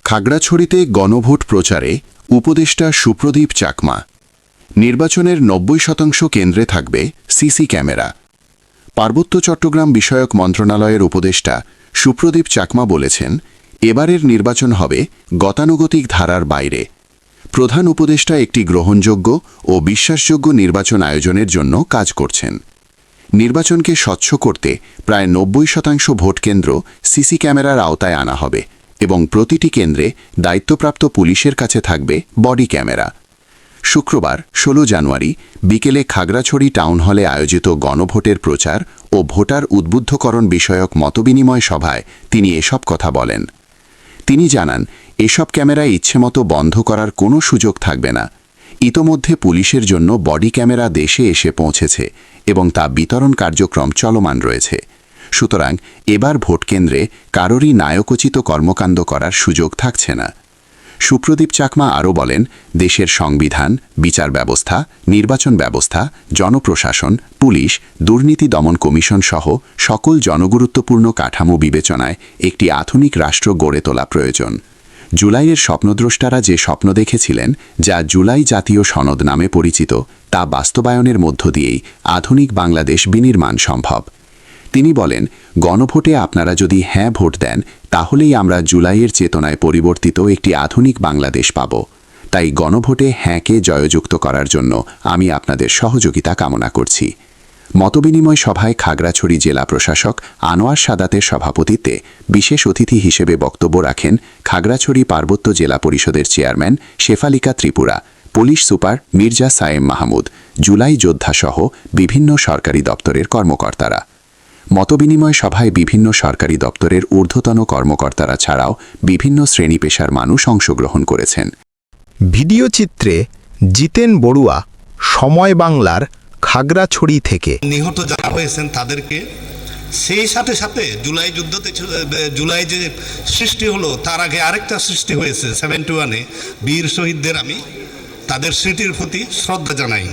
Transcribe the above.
খাগড়াছড়িতে গণভোট প্রচারে উপদেষ্টা সুপ্রদীপ চাকমা। নির্বাচনের ৯০% কেন্দ্রে থাকবে সিসি ক্যামেরা। পার্বত্য চট্টগ্রাম বিষয়ক মন্ত্রণালয়ের উপদেষ্টা সুপ্রদীপ চাকমা বলেছেন, এবারের নির্বাচন হবে গতানুগতিক ধারার বাইরে। প্রধান উপদেষ্টা একটি গ্রহণযোগ্য ও বিশ্বাসযোগ্য নির্বাচন আয়োজনের জন্য কাজ করছেন। নির্বাচনকে স্বচ্ছ করতে প্রায় ৯০% ভোটকেন্দ্র সিসি ক্যামেরার আওতায় আনা হবে এবং প্রতিটি কেন্দ্রে দায়িত্বপ্রাপ্ত পুলিশের কাছে থাকবে বডি ক্যামেরা। শুক্রবার ১৬ জানুয়ারি বিকেলে খাগড়াছড়ি টাউন হলে আয়োজিত গণভোটের প্রচার ও ভোটার উদ্বুদ্ধকরণ বিষয়ক মতবিনিময় সভায় তিনি এসব কথা বলেন। তিনি জানান, এসব ক্যামেরা ইচ্ছেমতো বন্ধ করার কোনো সুযোগ থাকবে না। ইতোমধ্যে পুলিশের জন্য বডি ক্যামেরা দেশে এসে পৌঁছেছে এবং তা বিতরণ কার্যক্রম চলমান রয়েছে। সুতরাং এবার ভোটকেন্দ্রে কারোরই নায়কোচিত কর্মকাণ্ড করার সুযোগ থাকছে না। সুপ্রদীপ চাকমা আরও বলেন, দেশের সংবিধান, বিচার ব্যবস্থা, নির্বাচন ব্যবস্থা, জনপ্রশাসন, পুলিশ, দুর্নীতি দমন কমিশন সহ সকল জনগুরুত্বপূর্ণ কাঠামো বিবেচনায় একটি আধুনিক রাষ্ট্র গড়ে তোলা প্রয়োজন। জুলাইয়ের স্বপ্নদ্রষ্টারা যে স্বপ্ন দেখেছিলেন, যা জুলাই জাতীয় সনদ নামে পরিচিত, তা বাস্তবায়নের মধ্য দিয়েই আধুনিক বাংলাদেশ বিনির্মাণ সম্ভব। তিনি বলেন, গণভোটে আপনারা যদি হ্যাঁ ভোট দেন, তাহলেই আমরা জুলাইয়ের চেতনায় পরিবর্তিত একটি আধুনিক বাংলাদেশ পাব। তাই গণভোটে হ্যাঁকে জয়যুক্ত করার জন্য আমি আপনাদের সহযোগিতা কামনা করছি। মতবিনিময় সভায় খাগড়াছড়ি জেলা প্রশাসক আনোয়ার সাদাতের সভাপতিত্বে বিশেষ অতিথি হিসেবে বক্তব্য রাখেন খাগড়াছড়ি পার্বত্য জেলা পরিষদের চেয়ারম্যান শেফালিকা ত্রিপুরা, পুলিশ সুপার মির্জা সায়েম মাহমুদ, জুলাই যোদ্ধাসহ বিভিন্ন সরকারি দপ্তরের কর্মকর্তারা। মতবিনিময় সভায় বিভিন্ন সরকারি দপ্তরের ঊর্ধ্বতন কর্মকর্তারা ছাড়াও বিভিন্ন শ্রেণী পেশার মানুষ অংশগ্রহণ করেছেন। ভিডিও চিত্রে জিতেন বড়ুয়া, সময় বাংলার, খাগড়াছড়ি থেকে। নিহত যারা হয়েছেন তাদেরকে, সেই সাথে সাথে জুলাই যে সৃষ্টি হলো, তার আগে আরেকটা সৃষ্টি হয়েছে 71-এ বীর শহীদদের আমি তাদের স্মৃতির প্রতি শ্রদ্ধা জানাই।